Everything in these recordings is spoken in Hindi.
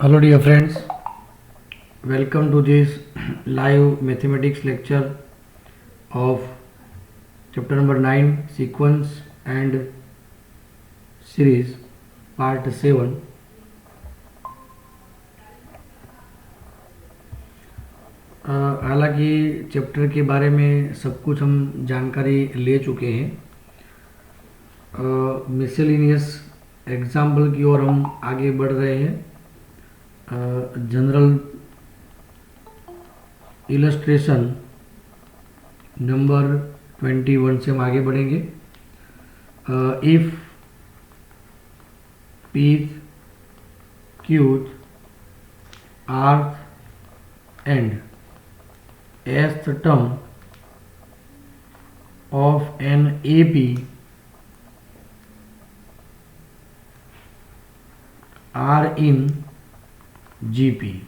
Hello dear friends, welcome to this live mathematics lecture of chapter number 9 sequence and series part 7. हालांकि चैप्टर के बारे में सब कुछ हम जानकारी ले चुके हैं। मिसलेनियस एग्जाम्पल की ओर हम आगे बढ़ रहे हैं। जनरल इलस्ट्रेशन नंबर 21 से हम आगे बढ़ेंगे। If pith क्यूथ rth and sth term of an AP are in GP,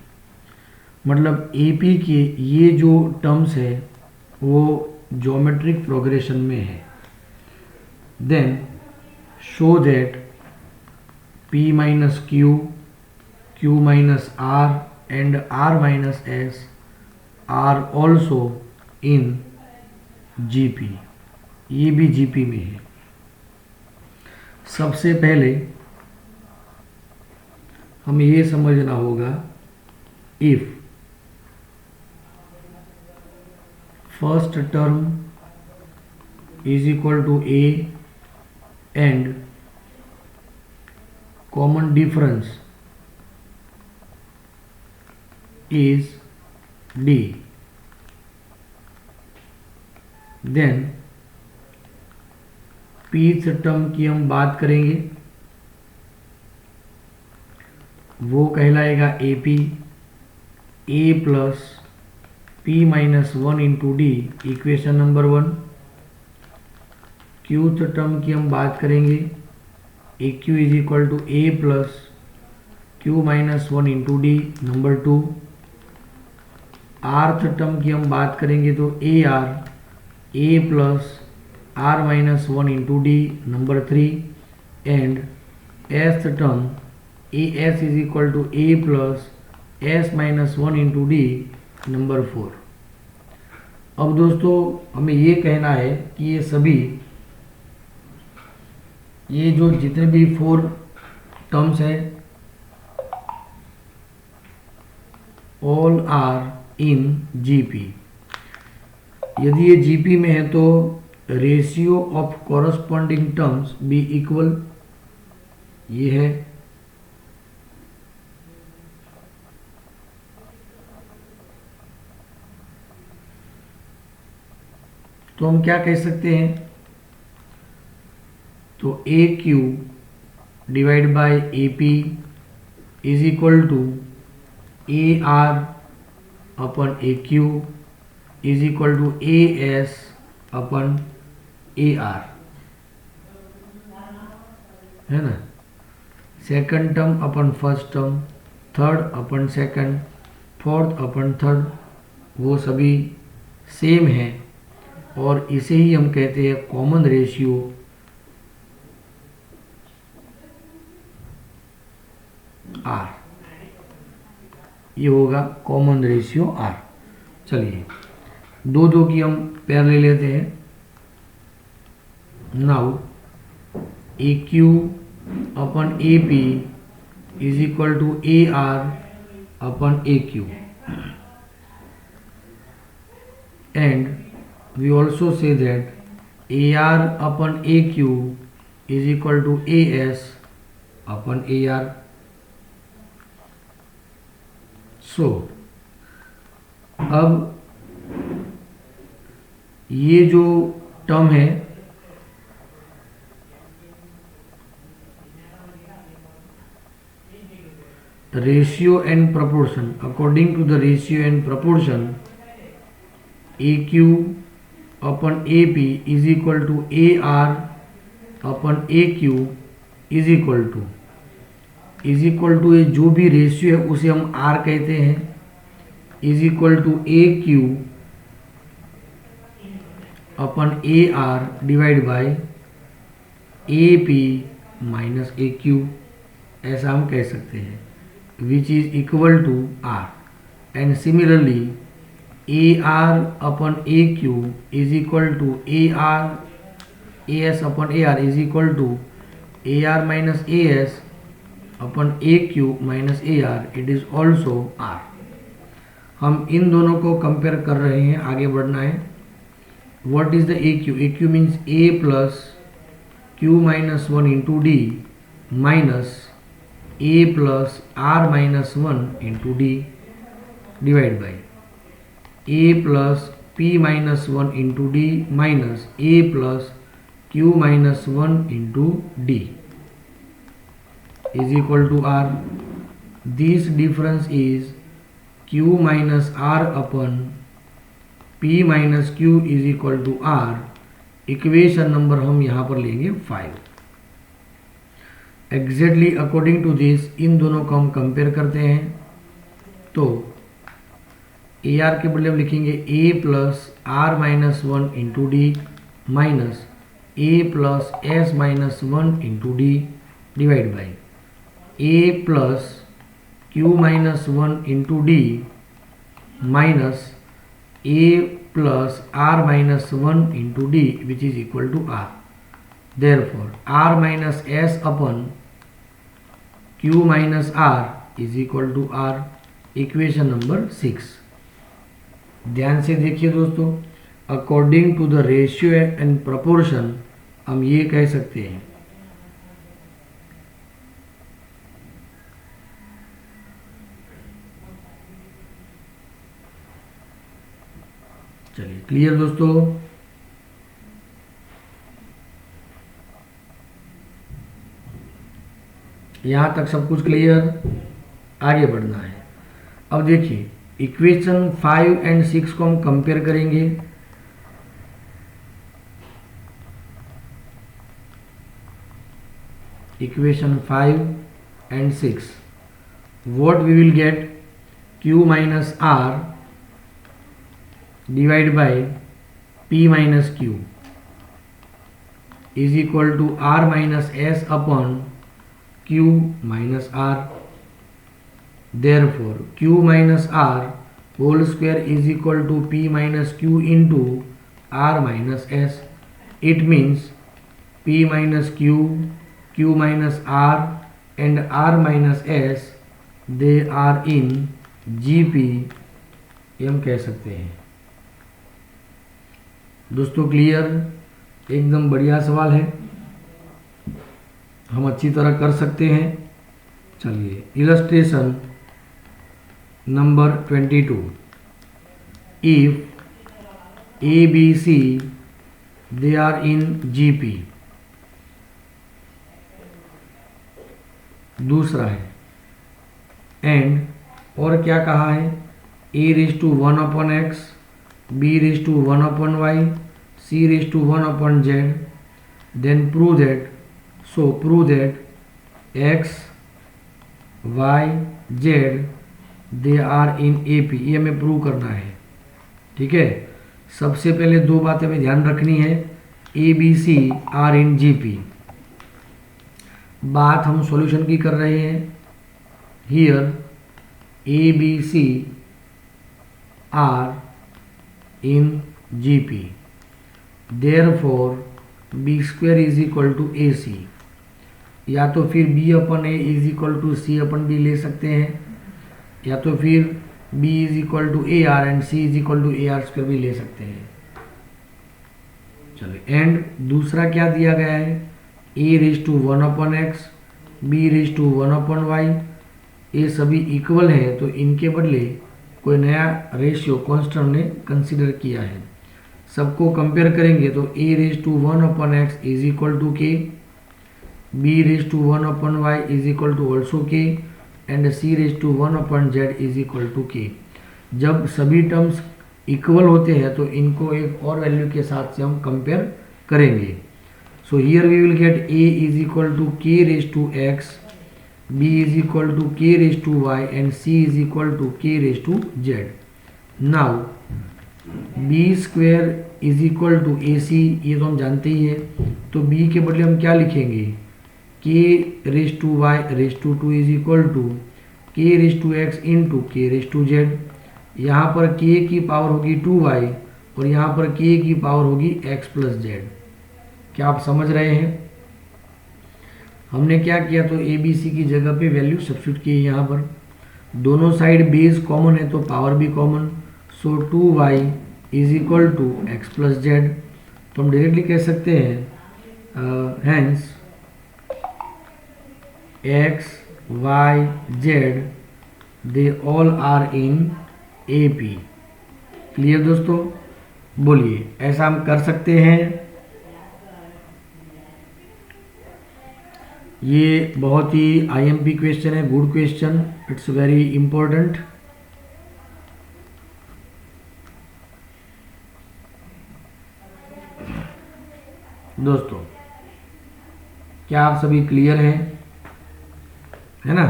मतलब एपी के ये जो टर्म्स है वो ज्योमेट्रिक प्रोग्रेशन में है। Then show that P minus Q, Q minus R and R minus S are also in GP, ये भी जीपी में है। सबसे पहले हमें ये समझना होगा, if first term is equal to A and common difference is D, then pth term की हम बात करेंगे, वो कहलाएगा A P, A plus P minus 1 into D, equation number 1। Qth term की हम बात करेंगे, A Q is equal to A plus Q minus 1 into D, number 2। Rth term की हम बात करेंगे तो A R, A plus R minus 1 into D, number 3। And sth term A S is equal to A plus S minus 1 into D, number 4। अब दोस्तों हमें ये कहना है कि ये सभी, ये जो जितने भी 4 टर्म्स है ऑल आर इन जीपी। यदि ये जीपी में है तो ratio of corresponding terms be equal, ये है। तो हम क्या कह सकते हैं, तो A Q divide by A P is equal to A R upon A Q is equal to A S upon A R, है ना। Second term upon first term, third upon second, fourth upon third, वो सभी सेम है और इसे ही हम कहते हैं कॉमन रेशियो आर। ये होगा कॉमन रेशियो आर। चलिए दो दो की हम पेयर ले लेते हैं। Now A Q upon A P is equal to A R upon A Q, and we also say that AR upon AQ is equal to AS upon AR. So अब ये जो टर्म है ratio and proportion, according to the ratio and proportion AQ upon A P is equal to A R upon A Q is equal to, ये जो भी रेशियो है उसे हम आर कहते हैं, is equal to A Q upon A R divide by A P minus A Q, ऐसा हम कह सकते हैं। which is equal to R, and similarly AR upon AQ is equal to AS upon AR is equal to AR minus AS upon AQ minus AR, it is also R. हम इन दोनों को कंपेयर कर रहे हैं, आगे बढ़ना है. What is the AQ? AQ means A plus Q minus 1 into D minus A plus R minus 1 into D divided by A plus P minus 1 into D minus A plus Q minus 1 into D is equal to R. This difference is Q minus R upon P minus Q is equal to R. Equation number हम यहाँ पर लेंगे 5. एग्जैक्टली अकॉर्डिंग टू दिस इन दोनों को हम कंपेयर करते हैं. तो ए आर के बदले हम लिखेंगे A plus R minus 1 into D minus A plus S minus 1 into D divide by A plus Q minus 1 into D minus a plus r minus 1 into d, which is equal to r. Therefore r minus s upon q minus r is equal to r. Equation number 6. ध्यान से देखिए दोस्तों, according to the ratio and proportion हम ये कह सकते हैं. चलिए क्लियर दोस्तों. यहां तक सब कुछ क्लियर. आगे बढ़ना है. अब देखिए इक्वेशन 5 एंड 6 को हम कंपेयर करेंगे. Equation 5 and 6, what we will get? Q minus R divide by P minus Q is equal to R minus S upon Q minus R. Therefore Q minus R whole square is equal to P minus Q into R minus S. It means P minus Q, Q minus R and R minus S they are in GP, हम कह सकते हैं. दोस्तों क्लियर? एकदम बढ़िया सवाल है, हम अच्छी तरह कर सकते हैं. चलिए illustration number 22. If A B C they are in GP. दूसरा है एंड, और क्या कहा है? A raise to 1 upon X, B raise to 1 upon y, c raised to 1 upon z. Then prove that, so prove that x, y, z they are in AP. ये हमें प्रूव करना है. ठीक है. सबसे पहले दो बातें हमें ध्यान रखनी है. A B C are in GP. बात हम सॉल्यूशन की कर रहे हैं. Here A B C are in GP. Therefore B square is equal to AC. या तो फिर B upon A is equal to C upon B ले सकते हैं, या तो फिर B is equal to AR and C is equal to AR square भी ले सकते हैं. चलिए एंड दूसरा क्या दिया गया है? A raise to 1 upon x, B raise to 1 upon y. ये सभी इक्वल है तो इनके बदले कोई नया रेशियो कांस्टेंट ने कंसीडर किया है. सबको कंपेयर करेंगे तो a raise to 1 upon X is equal to K, b raise to 1 upon y is equal to also K and c raise to 1 upon z is equal to K. जब सभी टर्म्स इक्वल होते हैं तो इनको एक और वैल्यू के साथ से हम कंपेयर करेंगे. So here we will get a is equal to k raise to x, b is equal to k raised to y and c is equal to k raised to z. Now b square is equal to ac, ये तो हम जानते ही है. तो b के बदले हम क्या लिखेंगे? k raised to y raised to 2 is equal to k raise to x into k raise to z। यहाँ पर k की पावर होगी 2y और यहाँ पर k की पावर होगी x प्लस जेड। क्या आप समझ रहे हैं? हमने क्या किया, तो ए बी सी की जगह पे वैल्यू सब्स्टिट्यूट की। यहाँ पर दोनों साइड बेस कॉमन है तो पावर भी common, so 2y is equal to X plus Z. तो हम डायरेक्टली कह सकते हैं hence X Y Z they all are in A P. Clear दोस्तों? बोलिए, ऐसा हम कर सकते हैं? ये बहुत ही आईएमपी क्वेश्चन है, good question, it's very important. दोस्तों क्या आप सभी क्लियर हैं? है ना?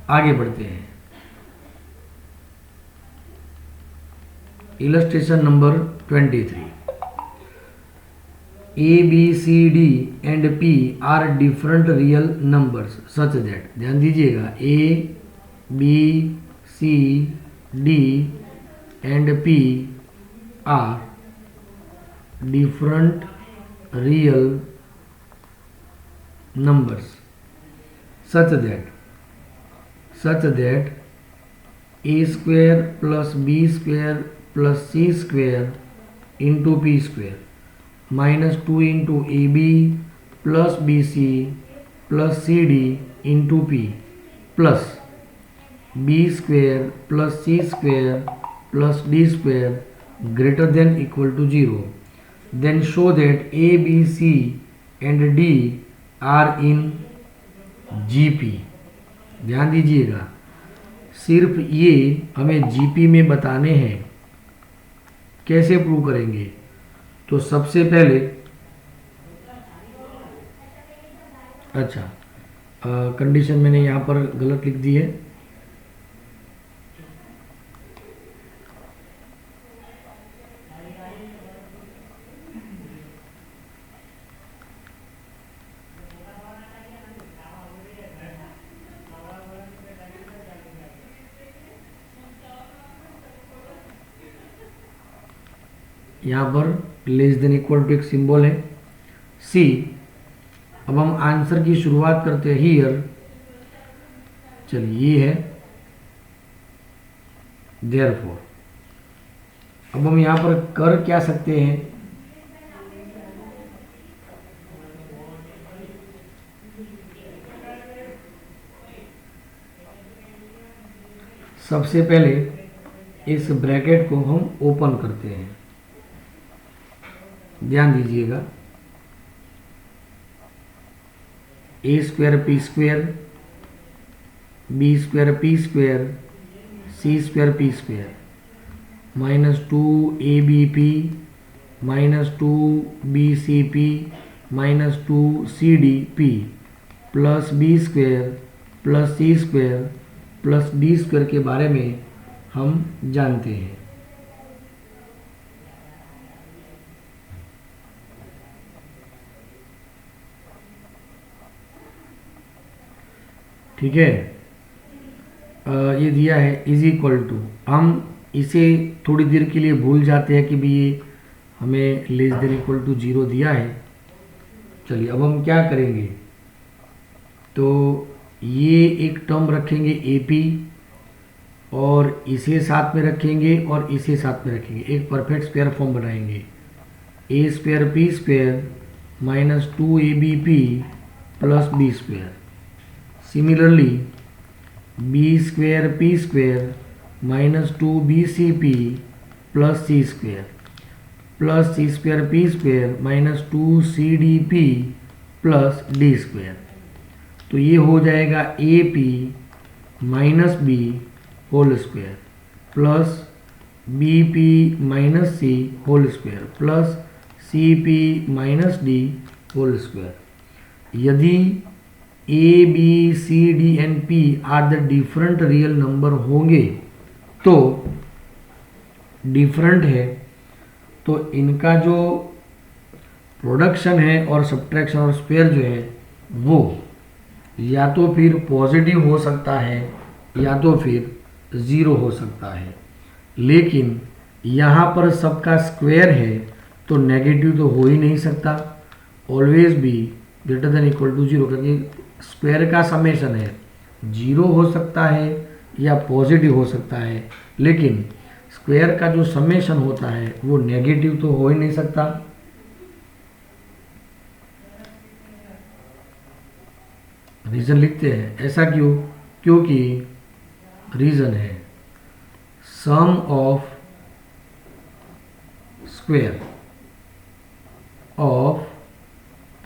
आगे बढ़ते हैं। Illustration number 23। A, B, C, D and P are different real numbers such that, ध्यान दीजिएगा, A, B, C, D and P are different real numbers such that A square plus B square plus C square into P square minus 2 into AB plus BC plus CD into P plus B square plus C square plus D square greater than equal to 0. Then show that A, B, C and D are in GP। ध्यान दीजिएगा, सिर्फ ये हमें GP में बताने हैं। कैसे प्रूव करेंगे? तो सबसे पहले कंडीशन मैंने यहाँ पर गलत लिख दी है। यहाँ पर लेस देन इक्वल टू एक सिंबल है सी। अब हम आंसर की शुरुआत करते हैं हियर। चलिए, ये है देयरफॉर। अब हम यहाँ पर कर क्या सकते हैं? सबसे पहले इस ब्रैकेट को हम ओपन करते हैं। ध्यान दीजिएगा, A square P square, B square P square, C square P square minus 2 A B P minus 2 B C P minus 2 C D P plus B square plus C square plus D square के बारे में हम जानते हैं। ठीक है, ये दिया है इज इक्वल टू। हम इसे थोड़ी देर के लिए भूल जाते हैं कि भी ये हमें लेस देन इक्वल टू 0 दिया है। चलिए, अब हम क्या करेंगे, तो ये एक टर्म रखेंगे ए पी और इसे साथ में रखेंगे और इसे साथ में रखेंगे, एक परफेक्ट स्क्वायर फॉर्म बनाएंगे। A square P square minus 2 A B P plus B square. Similarly B square P square minus 2 B C P plus C square plus C square P square minus 2 C D P plus D square. तो ये हो जाएगा A P minus B whole square plus B P minus C whole square plus C P minus D whole square. यदि A B C D and P R the different real number होंगे, तो डिफरेंट है तो इनका जो प्रोडक्शन है और सब्ट्रैक्शन और स्क्वायर जो है वो या तो फिर पॉजिटिव हो सकता है या तो फिर 0 हो सकता है। लेकिन यहाँ पर सबका स्क्वायर है तो नेगेटिव तो हो ही नहीं सकता, always be greater than equal to 0, क्योंकि स्क्वायर का समेशन है, 0 हो सकता है या पॉजिटिव हो सकता है, लेकिन स्क्वायर का जो समेशन होता है वो नेगेटिव तो हो ही नहीं सकता। रीजन लिखते हैं, ऐसा क्यों? क्योंकि रीजन है sum of square of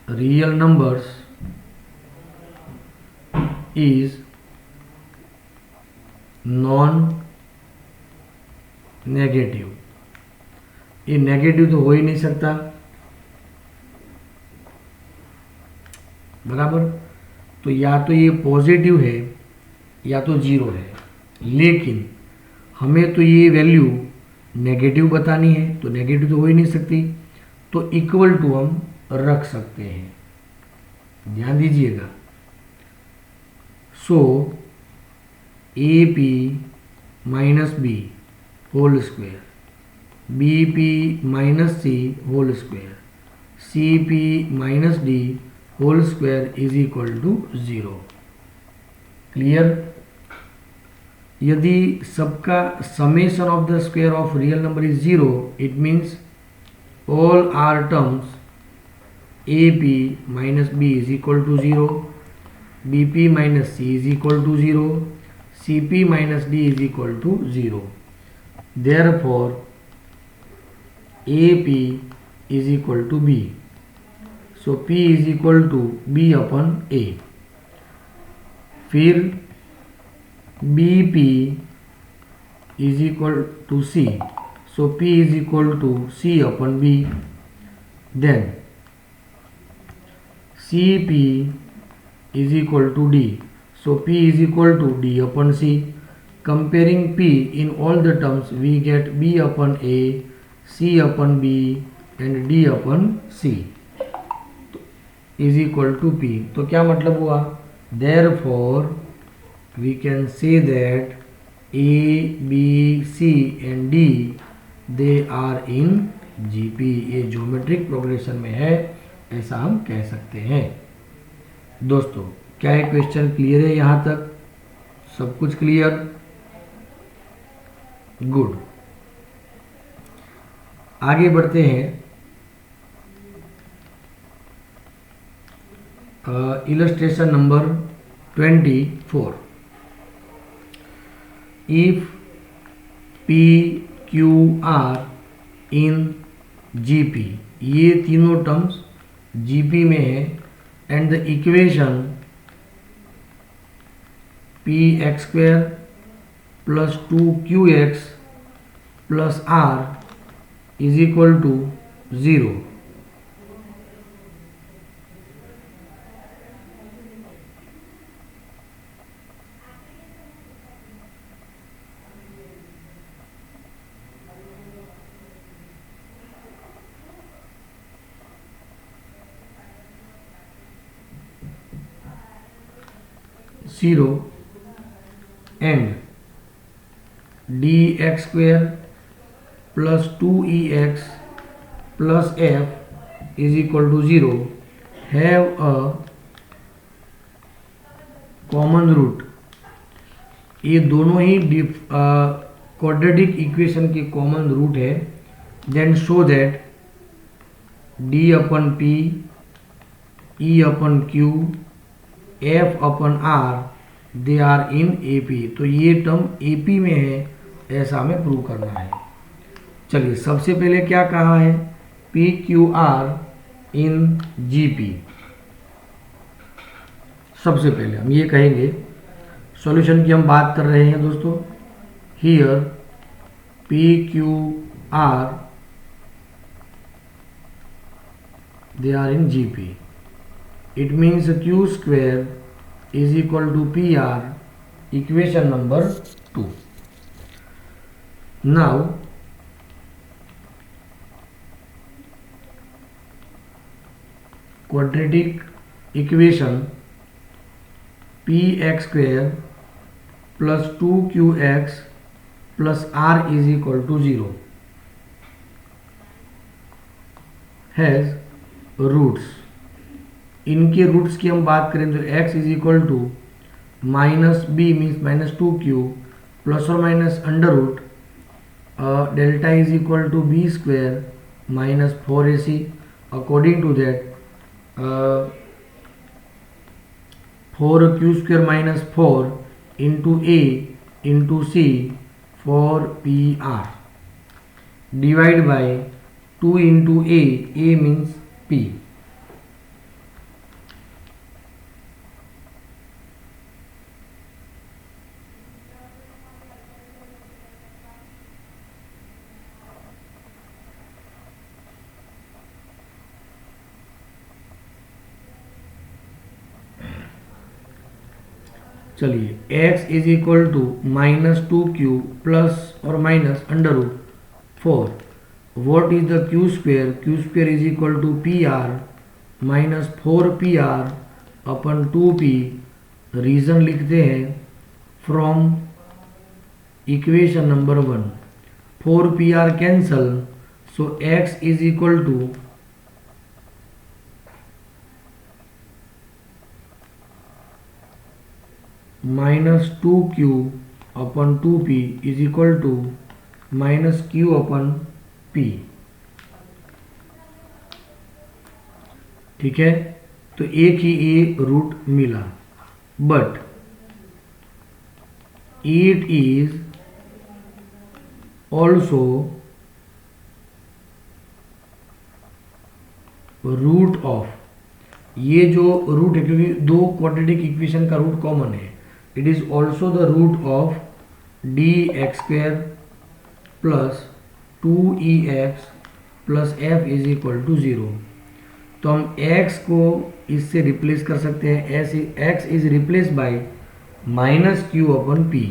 real numbers is non negative. ये नेगेटिव तो हो ही नहीं सकता, बराबर। तो या तो ये पॉजिटिव है या तो 0 है, लेकिन हमें तो ये वैल्यू नेगेटिव बतानी है, तो नेगेटिव तो हो ही नहीं सकती, तो इक्वल टू हम रख सकते हैं, ध्यान दीजिएगा। So A P minus B whole square, B P minus C whole square, C P minus D whole square is equal to 0। Clear? यदि सबका summation of the square of real number is 0, it means all are terms A P minus B is equal to 0, B P minus C is equal to 0, C P minus D is equal to 0। Therefore AP is equal to B. So P is equal to B upon A. फिर BP is equal to C. So P is equal to C upon B. Then CP is equal to D. So P is equal to D upon C. Comparing P in all the terms, we get B upon A, C upon B and D upon C is equal to P. तो क्या मतलब हुआ? Therefore, we can say that A, B, C and D they are in GP. ये ज्योमेट्रिक प्रोग्रेशन में है, ऐसा हम कह सकते हैं। दोस्तों, क्या ये क्वेश्चन क्लियर है? यहाँ तक सब कुछ क्लियर? गुड। आगे बढ़ते हैं। Illustration number 24। If p q r in GP, ये तीनों टर्म्स जीपी में है, and the equation p x square plus 2qx plus r is equal to 0। And dx square plus 2ex plus f is equal to 0 have a common root. ये दोनों ही क्वाड्रेटिक इक्वेशन के कॉमन रूट है। Then show that d upon p, e upon q, f upon r they are in AP। तो ये टर्म AP में है, ऐसा हमें प्रूव करना है। चलिए, सबसे पहले क्या कहा है? PQR इन GP। सबसे पहले हम ये कहेंगे, सॉल्यूशन की हम बात कर रहे हैं दोस्तों। Here PQR they are in GP। It means Q square is equal to PR, equation number 2. Now quadratic equation px square plus 2qx plus r is equal to 0 has roots. इनके रूट्स की हम बात करें तो x is equal to minus B means -2q plus और minus under root delta is equal to B square minus 4ac। According to that 4q² minus 4 into a into c for PR divide by 2 into a means p। चलिए x is equal to -2q plus और minus under root 4। What is the q square? q square is equal to PR minus 4PR upon 2p। Reason लिखते हैं from equation number 1। 4PR cancel, so x is equal to -2q upon 2p is equal to -q upon p। ठीक है, तो एक ही ए रूट मिला, but it is also root of, ये जो रूट है क्योंकि दो क्वाड्रेटिक इक्वेशन का रूट कॉमन है, it is also the root of dx² plus 2ex plus f is equal to 0। तो हम x को इससे रिप्लेस कर सकते हैं, ऐसे x is replace by -q upon p,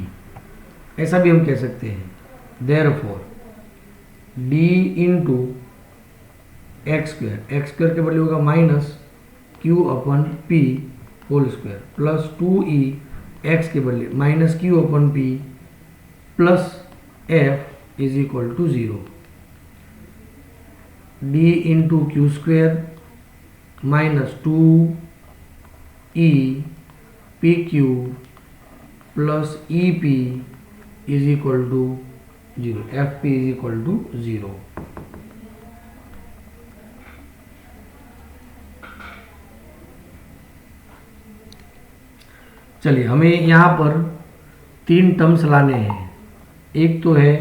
ऐसा भी हम कह सकते हैं। देयरफॉर d इंटू x² के बदले होगा -q upon p whole square plus 2e x के बदले -q upon p plus f is equal to 0। d into q² minus 2e pq plus ep is equal to 0, fp is equal to 0। चलिए, हमें यहाँ पर 3 टर्म्स लाने हैं। एक तो है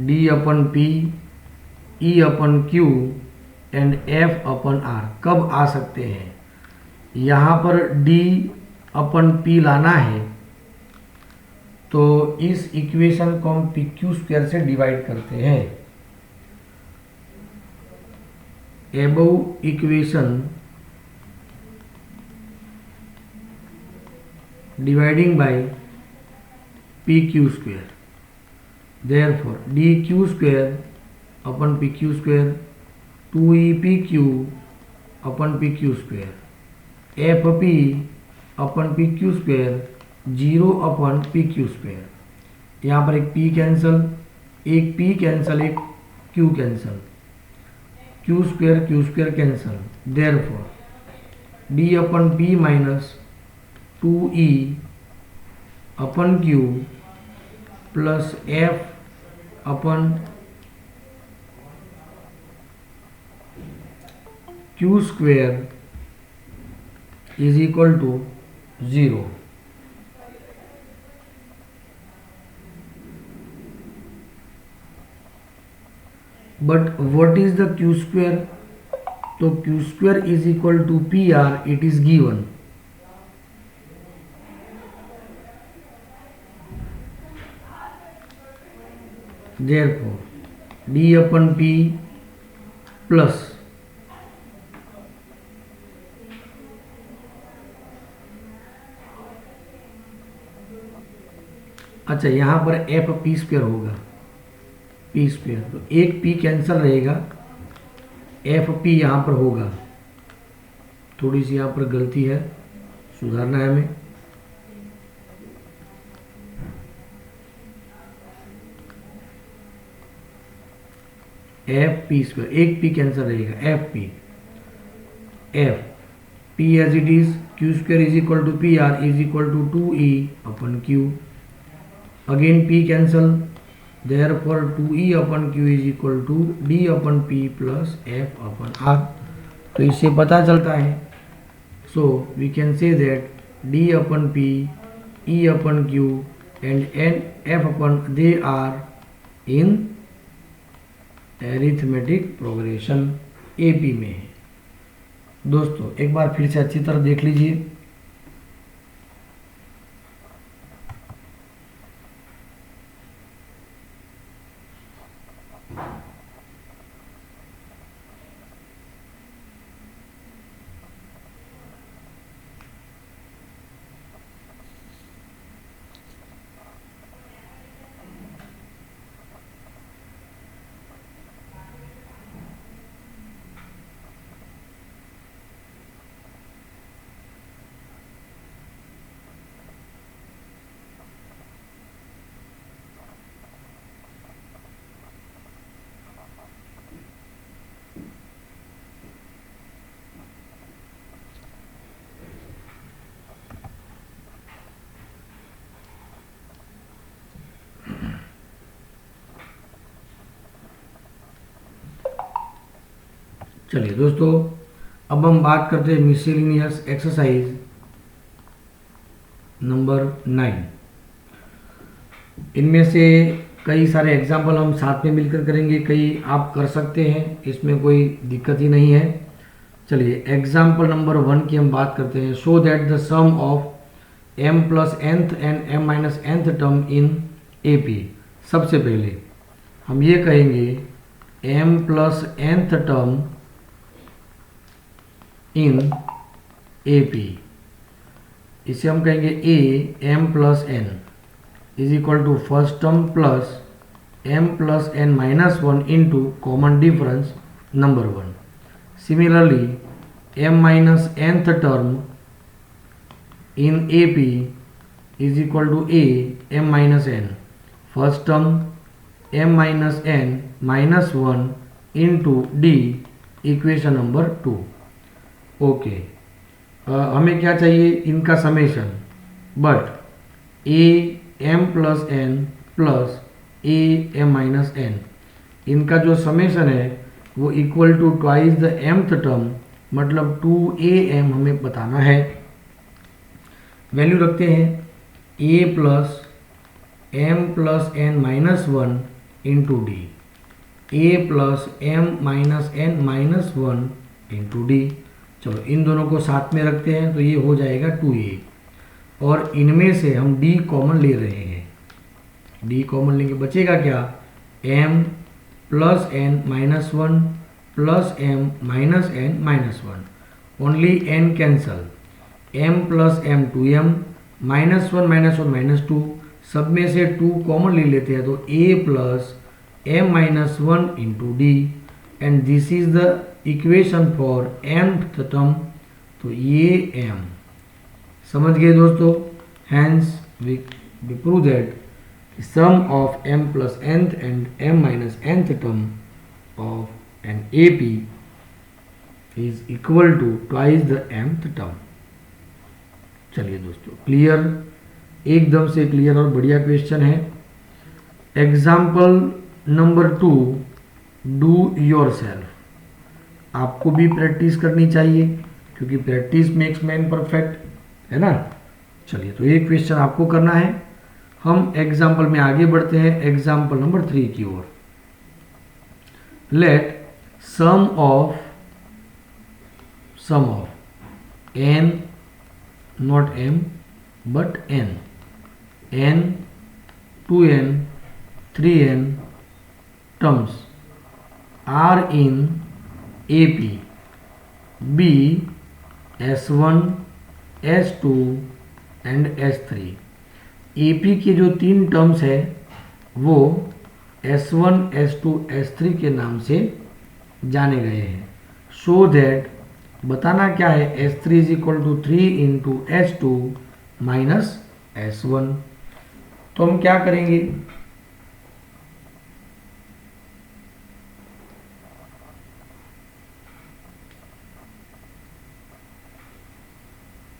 d upon p, e upon q and f upon r। कब आ सकते हैं? यहाँ पर d अपन p लाना है, तो इस इक्वेशन को हम pq² से डिवाइड करते हैं। Above equation dividing by pq², therefore dq² upon pq², 2epq upon pq², fp upon pq², 0 upon pq²। यहाँ पर एक p कैंसल, एक p कैंसल, एक q cancel, q² cancel. Therefore d upon p minus 2e upon q plus f upon q² is equal to 0। But what is the q²? तो q² is equal to PR, it is given. Therefore d upon p plus अच्छा, यहाँ पर fp² होगा, p², तो एक p कैंसल रहेगा, fp यहाँ पर होगा। थोड़ी सी यहाँ पर गलती है, सुधारना है हमें। एफ पी स्क्वायर, एक पी कैंसर रहेगा, F P as it is Q square is equal to P R is equal to 2e upon Q, again p cancel, therefore 2e upon q is equal to d upon p plus f upon r। तो इससे पता चलता है, so we can say that d upon p, e upon q and f upon they are in arithmetic progression AP में है। दोस्तों एक बार फिर से अच्छी तरह देख लीजिए, चलिए दोस्तों अब हम बात करते हैं मिसलेनियस एक्सरसाइज नंबर 9। इनमें से कई सारे एग्जाम्पल हम साथ में मिलकर करेंगे, कई आप कर सकते हैं, इसमें कोई दिक्कत ही नहीं है। चलिए एग्जाम्पल नंबर 1 की हम बात करते हैं। Show that the sum of m plus nth and m minus nth term in AP। सबसे पहले हम ये कहेंगे m plus nth term in AP, इसे हम कहेंगे a m plus n is equal to first term plus m plus n minus 1 into common difference number 1। Similarly m minus nth term in AP is equal to a m minus n, first term m minus n minus 1 into d, equation number 2। Okay, हमें क्या चाहिए, इनका summation, but a m plus n plus a m minus n, इनका जो समेशन है वो equal to twice the mth term, मतलब 2am हमें बताना है। वैल्यू रखते हैं a plus m plus n minus 1 into D, a plus m minus n minus 1 into D. चलो इन दोनों को साथ में रखते हैं तो ये हो जाएगा 2a, और इनमें से हम d कॉमन ले रहे हैं, d कॉमन लेंगे, बचेगा क्या, m plus n minus 1 plus m minus n minus 1, only n cancel, m plus m 2m minus 1 minus 2, सब में से 2 कॉमन ले लेते हैं तो a plus m minus 1 into D, and this is the equation for nth term. तो ये m समझ गए दोस्तों, hence we prove that sum of m plus nth and m minus nth term of an AP is equal to twice the mth term. चलिए दोस्तों क्लियर, एकदम से क्लियर और बढ़िया क्वेश्चन है। Example number 2, do your self. आपको भी प्रैक्टिस करनी चाहिए क्योंकि प्रैक्टिस मेक्स मैन परफेक्ट, है ना। चलिए तो ये क्वेश्चन आपको करना है। हम एग्जाम्पल में आगे बढ़ते हैं, एग्जाम्पल नंबर 3 की ओर। Let sum of n, not m but n 2n 3n terms are in AP be S1 S2 and S3। AP के जो 3 टर्म्स है वो S1 S2 S3 के नाम से जाने गए हैं। सो दैट बताना क्या है, S3 is equal to 3 into S2 minus S1। तो हम क्या करेंगे,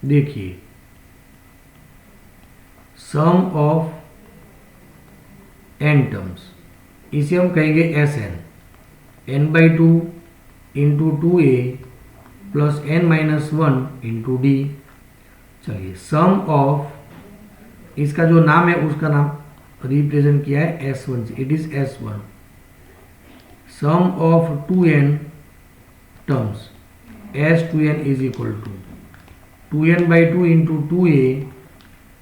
देखिए सम ऑफ n टर्म्स, इसे हम कहेंगे Sn, n/2 into 2a plus n-1 into D. चलिए सम ऑफ, इसका जो नाम है उसका नाम रिप्रेजेंट किया है S1 से, it is S1। Sum of 2n terms S2n is equal to 2n/2 into 2a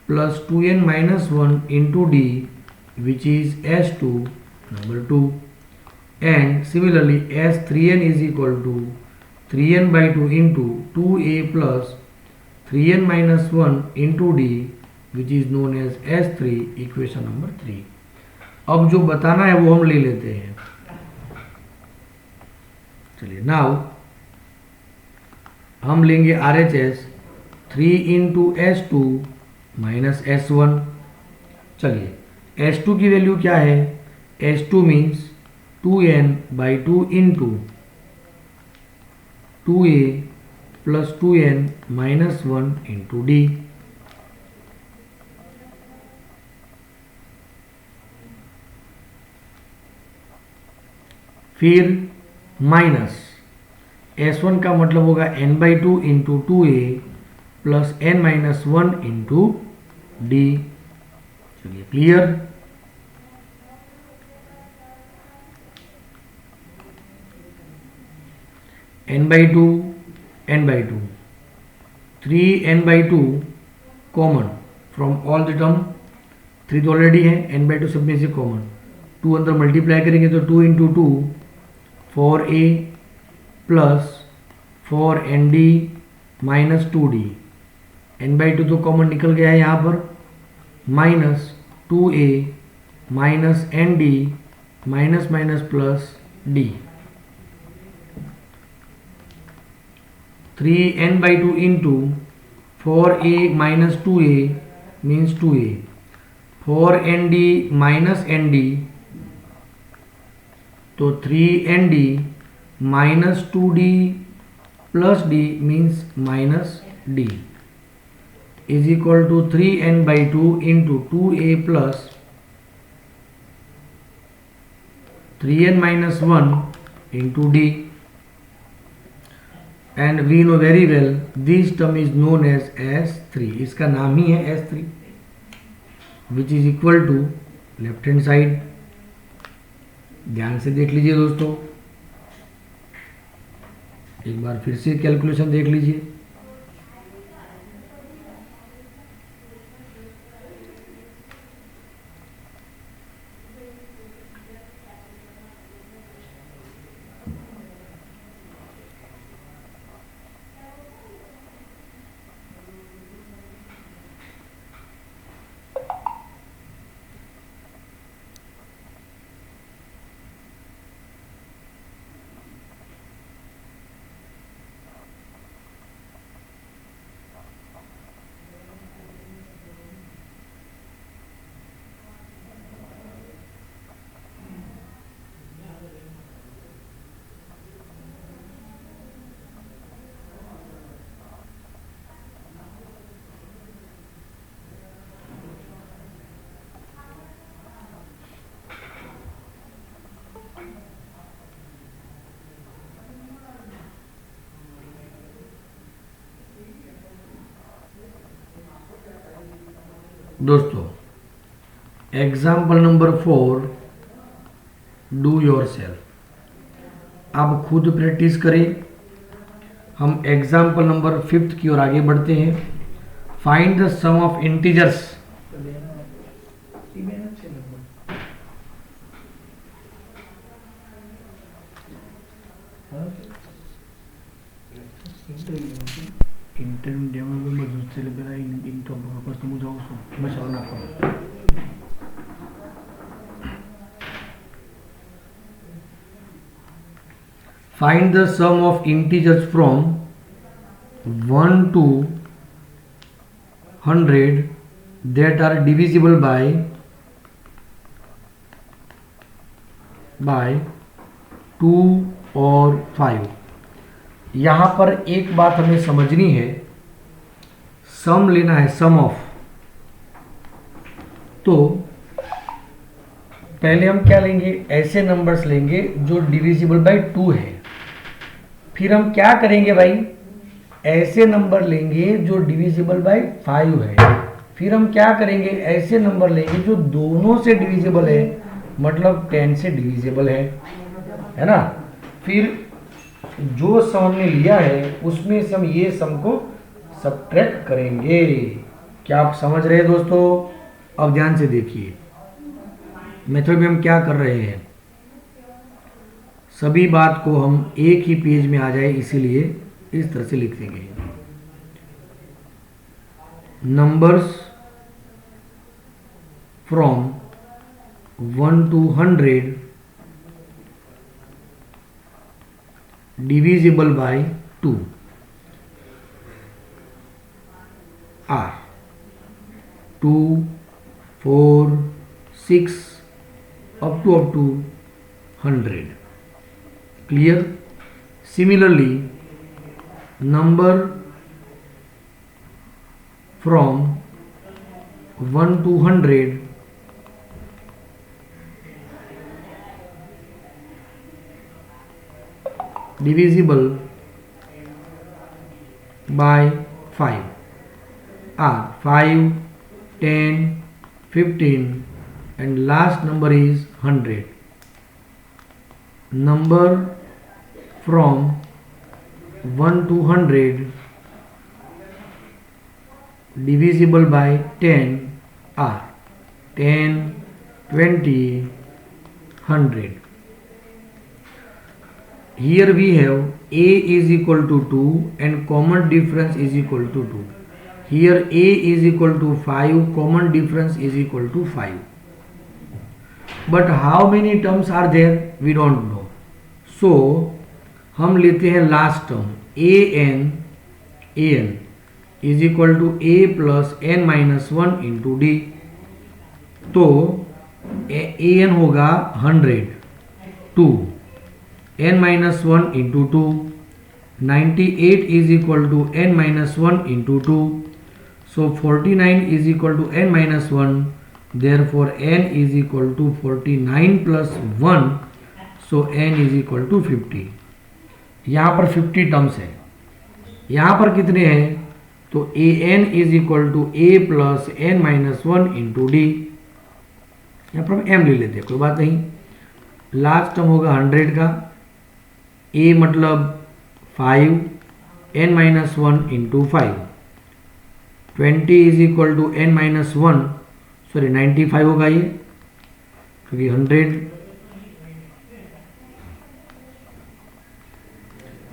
plus 2n-1 into D which is S2 number 2, and similarly S3n is equal to 3n/2 into 2a plus 3n-1 into d which is known as S3, equation number 3। अब जो बताना है वो हम ले लेते हैं। चलिए नाउ हम लेंगे RHS 3 into S2 minus S1। चलिए S2 की वैल्यू क्या है, S2 means 2n/2 into 2a plus 2n-1 into D. फिर माइनस S1 का मतलब होगा n/2 into 2a plus n-1 into D. चलिए clear. n/2 n/2 3n/2 common from all the term, 3 तो ऑलरेडी है, n/2 सब में से कॉमन, 2 अंदर मल्टीप्लाई करेंगे तो 2 into 2 4a plus 4nd minus 2d, n/2 तो कॉमन निकल गया है यहाँ पर, minus 2a minus nd minus minus plus d। 3n/2 into 4a minus 2a means 2a, 4nd minus nd तो 3nd minus 2d plus d means minus d is equal to 3n/2 into 2a plus 3n-1 into d। And we know very well this term is known as S3, इसका नाम ही है S3, which is equal to left hand side. ध्यान से देख लीजिए दोस्तों, एक बार फिर से कैलकुलेशन देख लीजिए। दोस्तों example number 4 do your self, आप खुद प्रैक्टिस करें। हम एग्जाम्पल नंबर 5 की ओर आगे बढ़ते हैं। Find the sum of integers. Find the sum of integers from 1 to 100 that are divisible by 2 और 5। यहाँ पर एक बात हमें समझनी है सम लेना है, सम ऑफ। तो पहले हम क्या लेंगे, ऐसे नंबर्स लेंगे जो डिविजिबल बाय 2 है। फिर हम क्या करेंगे भाई, ऐसे नंबर लेंगे जो डिविजिबल बाय 5 है। फिर हम क्या करेंगे, ऐसे नंबर लेंगे जो दोनों से डिविजिबल है, मतलब 10 से डिविजिबल है ना। फिर जो सम हमने लिया है उसमें से हम ये सम को सब्ट्रैक्ट करेंगे। क्या आप समझ रहे हैं दोस्तों? अब ध्यान से देखिए मेथड में हम क्या कर रहे हैं। सभी बात को हम एक ही पेज में आ जाए इसीलिए इस तरह से लिख देंगे। Numbers from 1 to 100 divisible by 2 are 2, 4, 6 up to 100. Clear? Similarly, number from 1 to 100 divisible by 5 are 5, 10, 15 and last number is 100. Number from 1 to 100 divisible by 10 are 10, 20, 100. Here we have a is equal to 2 and common difference is equal to 2. Here a is equal to 5, common difference is equal to 5. But how many terms are there? We don't know. So हम लेते हैं last term an is equal to a plus n minus 1 into d. तो an होगा 100, 2, n minus 1 into 2, 98 is equal to n minus 1 into 2. So 49 is equal to n minus 1. Therefore n is equal to 49 plus 1. So n is equal to 50. यहाँ पर 50 टर्म्स है। यहाँ पर कितने हैं? तो a n is equal to a plus n minus 1 into d. यहाँ पर हम m ले लेते हैं, कोई बात नहीं। लास्ट टर्म होगा 100 का, a मतलब 5, n minus 1 into 5, 20 is equal to n minus 1, sorry 95 होगा ये, क्योंकि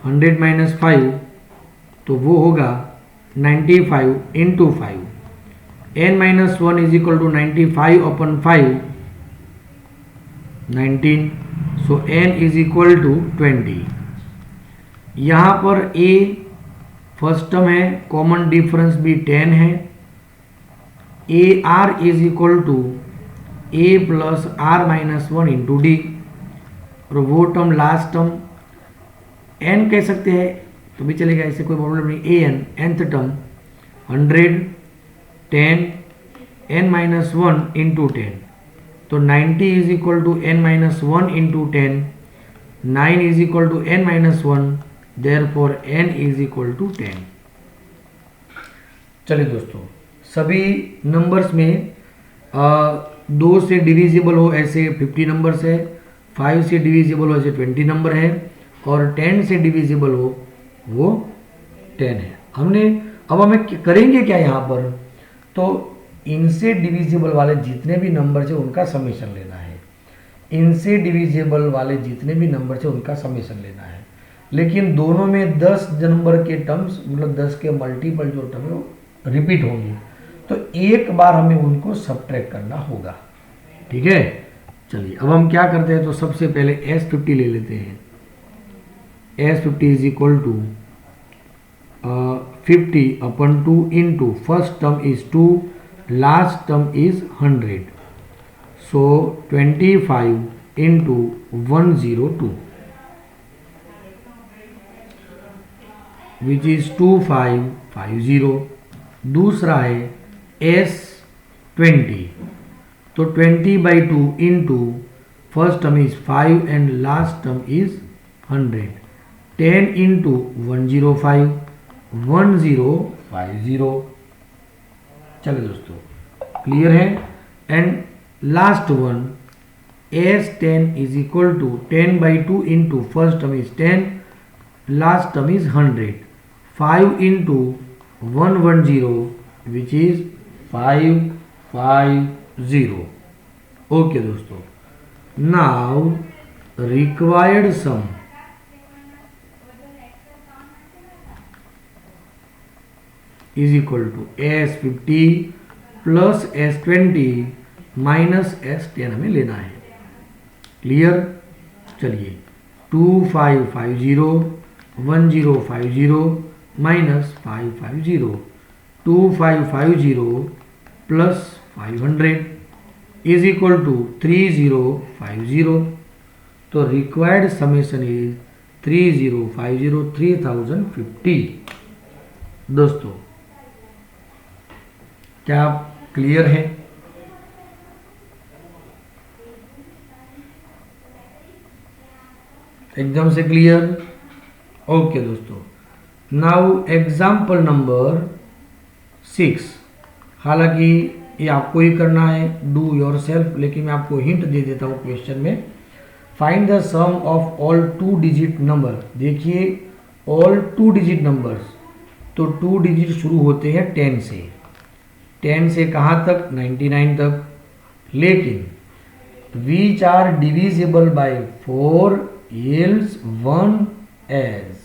100 माइनस 5 तो वो होगा 95 into 5, n minus 1 is equal to 95 upon 5, 19, so n is equal to 20। यहाँ पर a फर्स्ट टर्म है, कॉमन डिफरेंस भी 10 है, A R is equal to A plus R minus 1 into D, और वो टर्म लास्ट टर्म n कह सकते हैं तो भी चलेगा, इससे कोई प्रॉब्लम नहीं। A N nth term 100, 10, n minus 1 into 10, तो 90 is equal to n minus 1 into 10, 9 is equal to n minus 1, therefore n is equal to 10। चलिए दोस्तों, सभी नंबर्स में 2 से डिविजिबल हो ऐसे 50 नंबर्स है, 5 से डिविजिबल हो ऐसे 20 नंबर है, और 10 से डिविजिबल हो वो 10 है। अब हमें करेंगे क्या यहाँ पर, तो इनसे डिविजिबल वाले जितने भी नंबर है उनका समेशन लेना है, इनसे डिविजिबल वाले जितने भी नंबर है उनका समेशन लेना है। लेकिन दोनों में 10 नंबर के टर्म्स, मतलब 10 के मल्टीपल जो टर्म है वो रिपीट होंगे, तो एक बार हमें उनको सब्ट्रैक्ट करना होगा। ठीक है, चलिए अब हम क्या करते हैं, तो सबसे पहले S50 ले लेते हैं। S50 is equal to 50 upon 2 into first term is 2, last term is 100, so 25 into 102 which is 2550, दूसरा है S20, तो 20/2 into first term is 5 and last term is 100, 10 into 105, 1050। चलो दोस्तों, क्लियर है। And last one S10 is equal to 10/2 into first term is 10, last term is 100, 5 into 110 which is 550। Okay दोस्तों, now required sum is equal to S50 plus S20 minus S10 हमें लेना है। क्लियर। चलिए 2550 1050 minus 550, 2550 plus 500 is equal to 3050। तो रिक्वायर्ड समेशन इज 3050 3050। दोस्तों, क्या क्लियर है? एकदम से क्लियर। ओके दोस्तों, नाउ एग्जाम्पल नंबर 6। हालांकि ये आपको ही करना है, डू योर सेल्फ, लेकिन मैं आपको हिंट दे देता हूँ क्वेश्चन में। Find the sum of all 2 digit number. देखिए, ऑल 2 डिजिट नंबर्स, तो 2 डिजिट शुरू होते हैं 10 से। 10 से कहाँ तक? 99 तक। लेकिन which are divisible by 4 yields 1 as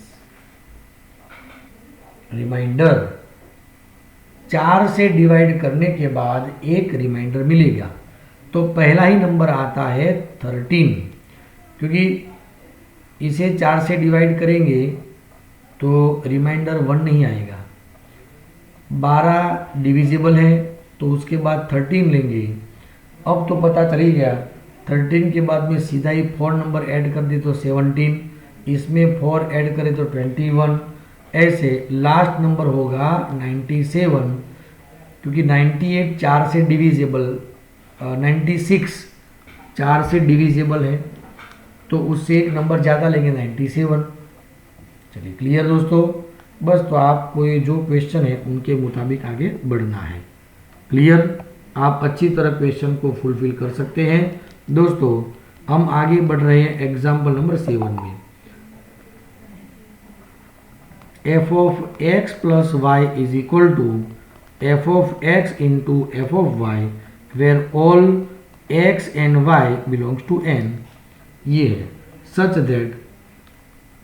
remainder. 4 से डिवाइड करने के बाद एक रिमाइंडर मिलेगा। तो पहला ही नंबर आता है 13, क्योंकि इसे 4 से डिवाइड करेंगे तो रिमाइंडर 1 नहीं आएगा। 12 डिविजिबल है, तो उसके बाद 13 लेंगे। अब तो पता चल ही गया, 13 के बाद में सीधा ही 4 नंबर ऐड कर दे तो 17, इसमें 4 ऐड करें तो 21, ऐसे लास्ट नंबर होगा 97, क्योंकि 98 4 से डिविजिबल, 96 4 से डिविजिबल है, तो उससे एक नंबर ज़्यादा लेंगे 97। चलिए क्लियर दोस्तों। बस तो आपको ये जो क्वेश्चन है उनके मुताबिक आगे बढ़ना है। क्लियर। आप अच्छी तरह क्वेश्चन को फुलफिल कर सकते हैं। दोस्तों, हम आगे बढ़ रहे हैं एग्जाम्पल नंबर 7 में। f of x plus Y is equal to f of x into f of Y, where all x and y belongs to n। ये है such that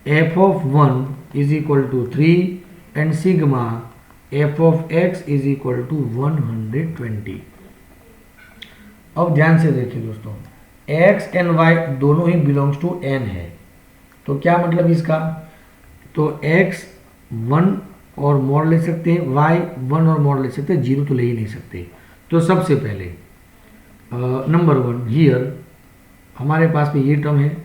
f of 1 is equal to 3 and sigma f of x is equal to 120। अब ध्यान से देखिए दोस्तों, x एंड y दोनों ही बिलोंग्स टू n है। तो क्या मतलब इसका? तो x 1 और मोड़ ले सकते हैं, y 1 और मोड़ ले सकते हैं, 0 तो ले ही नहीं सकते। तो सबसे पहले नंबर 1 हियर हमारे पास में ये टर्म है,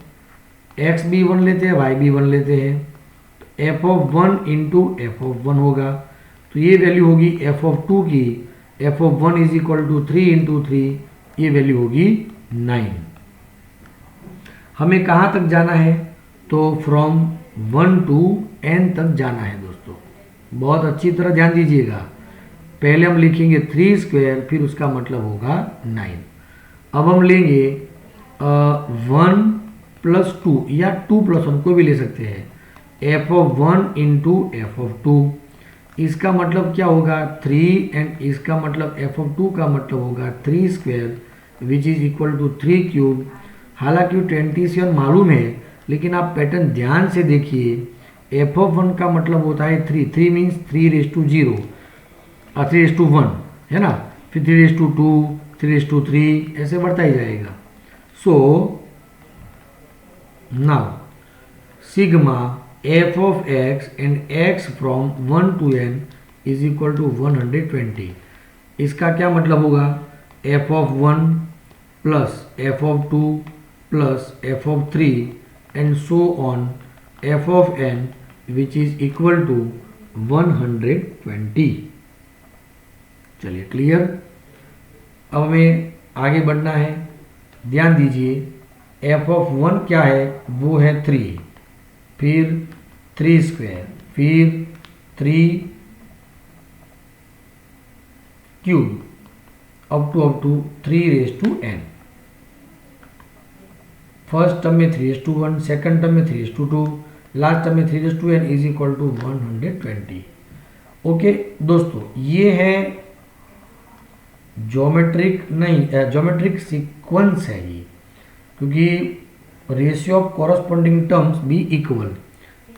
x भी 1 लेते हैं, y भी 1 लेते हैं, तो f of 1 into F of 1 होगा। तो ये वैल्यू होगी f ऑफ 2 की, f of 1 is equal to 3 into 3, ये वैल्यू होगी 9। हमें कहाँ तक जाना है? तो फ्रॉम 1 टू n तक जाना है दोस्तों। बहुत अच्छी तरह ध्यान दीजिएगा। पहले हम लिखेंगे 3 स्क्वायर, फिर उसका मतलब होगा 9। अब हम लेंगे 1 प्लस 2 या 2 प्लस 1 को भी ले सकते हैं, f of 1 into F of 2। इसका मतलब क्या होगा? 3, एंड इसका मतलब f ऑफ 2 का मतलब होगा 3 square which is equal to 3 cube. हालांकि 27 मालूम है, लेकिन आप पैटर्न ध्यान से देखिए। f ऑफ 1 का मतलब होता है 3, 3 मीन्स 3/0 और 3/1 है ना, फिर 3/2, 3/3 ऐसे बढ़ता ही जाएगा। So now sigma f of x and x from 1 to n is equal to 120। इसका क्या मतलब होगा? f of 1 plus f of 2 plus f of 3 and so on f of n which is equal to 120। चलिए क्लियर। अब हमें आगे बढ़ना है। ध्यान दीजिए एफ ऑफ 1 क्या है, वो है 3, फिर 3 स्क्वायर, फिर 3 cube up to 3n। First term में 3:1, सेकंड टर्म में 3:2, लास्ट टर्म में 3:n is equal to 120। Okay दोस्तों, ये है ज्योमेट्रिक सीक्वेंस है ये, क्योंकि रेशियो ऑफ कॉरस्पॉन्डिंग टर्म्स भी इक्वल।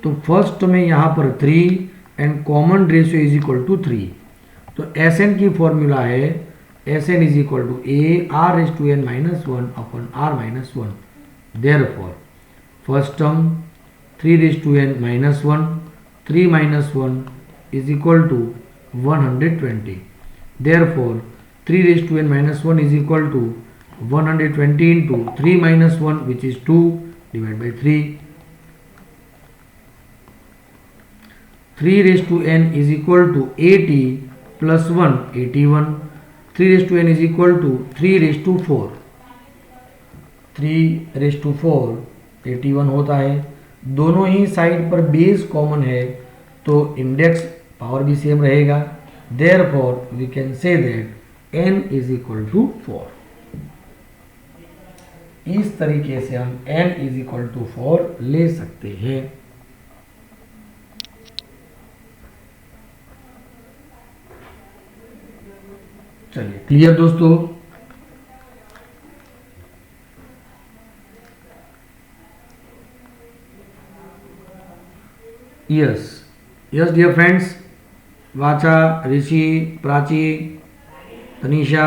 तो फर्स्ट में यहाँ पर 3 एंड common ratio is equal to 3। तो Sn की फॉर्मूला है Sn is equal to a r⁻n−1 upon r−1। Therefore first term 3⁻n−1, 3 - 1 is equal to 120. Therefore 3⁻n−1 is equal to 120 into 3 - 1 which is 2 divided by 3. 3⁻n is equal to 80 plus 1 81. 3⁻n is equal to 3⁴. 3⁴ 81 होता है। दोनों ही साइड पर बेस कॉमन है तो इंडेक्स पावर भी सेम रहेगा। Therefore we can say that n is equal to 4। इस तरीके से हम n इज इक्वल टू 4 ले सकते हैं। चलिए क्लियर दोस्तों। यस डियर फ्रेंड्स, वाचा, ऋषि, प्राची, तनीषा,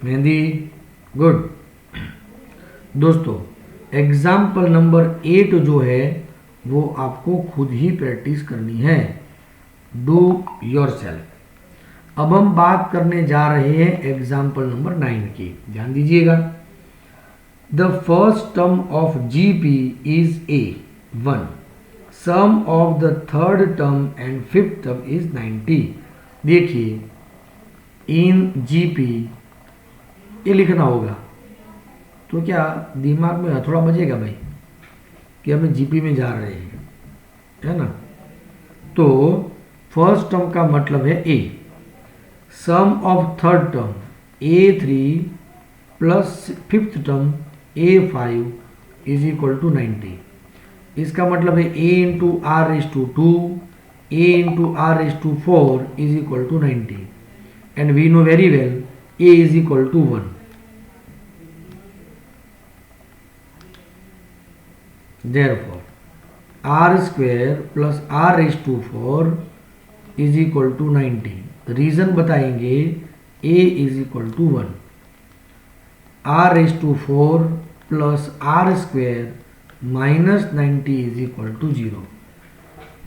मेहंदी, गुड। दोस्तों एग्जाम्पल नंबर 8 जो है वो आपको खुद ही प्रैक्टिस करनी है, डू योरसेल्फ। अब हम बात करने जा रहे हैं एग्जाम्पल नंबर 9 की, ध्यान दीजिएगा। The first term of GP is A1, sum of the third term and fifth term is 90। देखिए इन GP ये लिखना होगा, तो क्या दिमाग में हथौड़ा बजेगा भाई कि हमें GP में जा रहे हैं, है ना। तो फर्स्ट टर्म का मतलब है A, sum of third term A3 plus fifth term A5 is equal to 90। इसका मतलब है A into r⁻², A into r⁻4 is equal to 90 and we know very well A is equal to 1। Therefore r² plus r⁻4 is equal to 90। Reason बताएंगे A is equal to 1, r⁻4 plus r² minus 90 is equal to 0।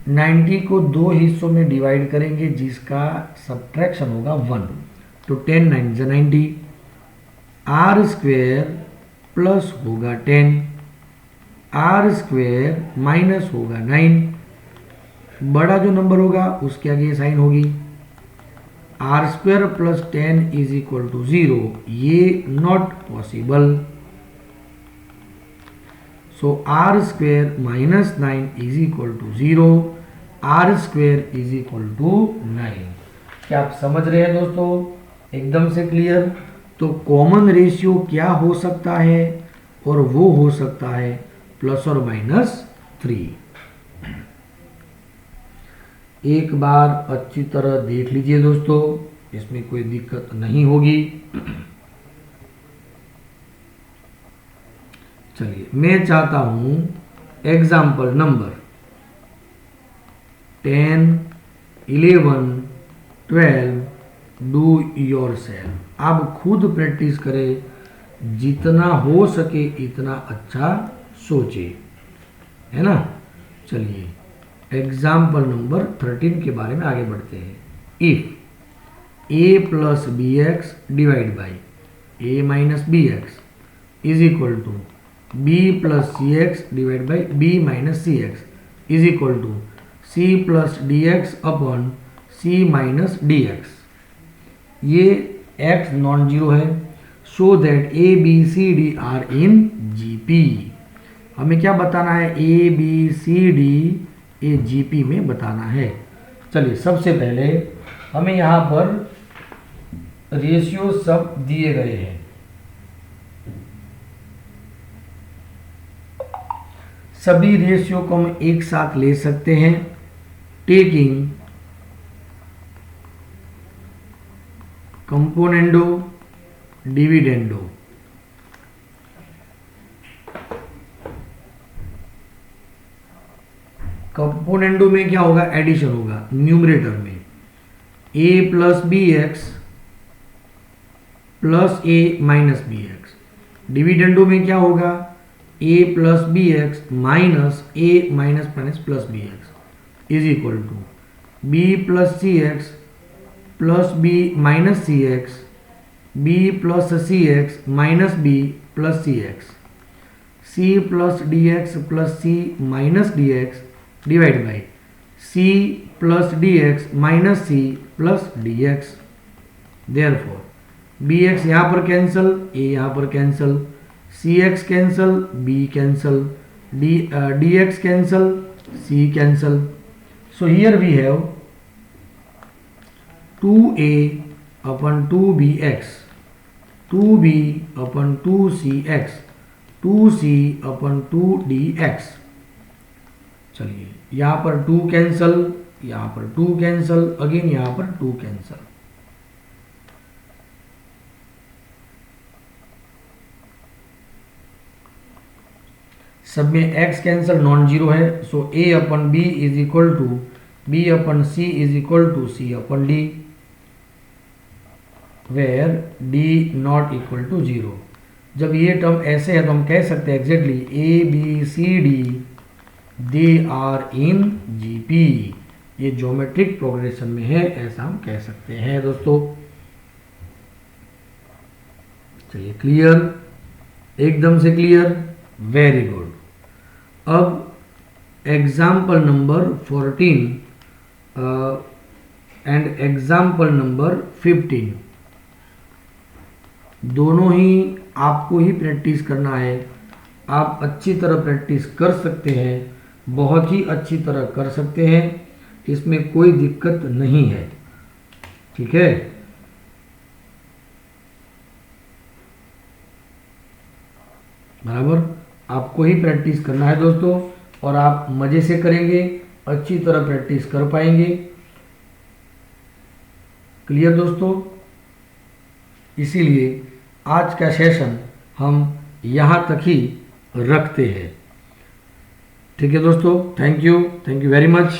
90 को दो हिस्सों में डिवाइड करेंगे जिसका सब्ट्रैक्शन होगा 1, तो 10 9 = 90। r² प्लस होगा 10, r² माइनस होगा 9। बड़ा जो नंबर होगा उसके आगे साइन होगी। r² plus 10 is equal to 0, ये not possible. So r² minus 9 is equal to 0, r² is equal to 9। क्या आप समझ रहे हैं दोस्तों? एकदम से क्लियर। तो कॉमन रेशियो क्या हो सकता है, और वो हो सकता है प्लस और माइनस 3। एक बार अच्छी तरह देख लीजिए दोस्तों, इसमें कोई दिक्कत नहीं होगी। चलिए मैं चाहता हूं एग्जाम्पल नंबर 10, 11, 12 डू योरसेल्फ। आप खुद प्रैक्टिस करें, जितना हो सके इतना अच्छा सोचे, है ना। चलिए एग्जाम्पल नंबर 13 के बारे में आगे बढ़ते हैं। If a plus bx divide by a minus bx is equal to b plus cx divide by b minus cx is equal to c plus dx upon c minus dx। ये x नॉन जीरो है, so that A B C D are in GP. हमें क्या बताना है, A B C D a GP में बताना है। चलिए सबसे पहले हमें यहाँ पर रेशियो सब दिए गए हैं। सभी रेशियो को हम एक साथ ले सकते हैं, टेकिंग कंपोनेंडो डिविडेंडो। कंपोनेंडो में क्या होगा, एडिशन होगा न्यूमरेटर में, a plus B X plus A minus B X. Dividendo में क्या होगा, a plus B X minus A minus minus plus B X is equal to B plus C X plus B minus C X, B plus C X minus B plus C X, C plus D X plus C minus D X divide by C plus D X minus C plus D X. Therefore B x यहाँ पर कैंसल, ए यहाँ पर cancel, C X cancel, B cancel, D X cancel, C cancel. So here we have 2a upon 2bx, 2b upon 2cx, 2c upon 2dx। चलिए यहाँ पर 2 कैंसल, यहाँ पर 2 कैंसल, अगेन यहाँ पर 2 कैंसल। सब में x कैंसल नॉन जीरो है, so a upon b is equal to b upon c is equal to c upon d, where d not equal to zero. जब ये टर्म ऐसे है तो हम कह सकते हैं exactly A B C D they are in GP, ये ज्योमेट्रिक प्रोग्रेशन में है, ऐसा हम कह सकते हैं दोस्तों। चलिए क्लियर, एकदम से क्लियर, वेरी गुड। अब example number 14 and example number 15 दोनों ही आपको ही प्रैक्टिस करना है। आप अच्छी तरह प्रैक्टिस कर सकते हैं, बहुत ही अच्छी तरह कर सकते हैं, इसमें कोई दिक्कत नहीं है, ठीक है। बराबर आपको ही प्रैक्टिस करना है दोस्तों, और आप मजे से करेंगे, अच्छी तरह प्रैक्टिस कर पाएंगे। क्लियर दोस्तों, इसीलिए आज का सेशन हम यहाँ तक ही रखते हैं, ठीक है दोस्तों। Thank you very much.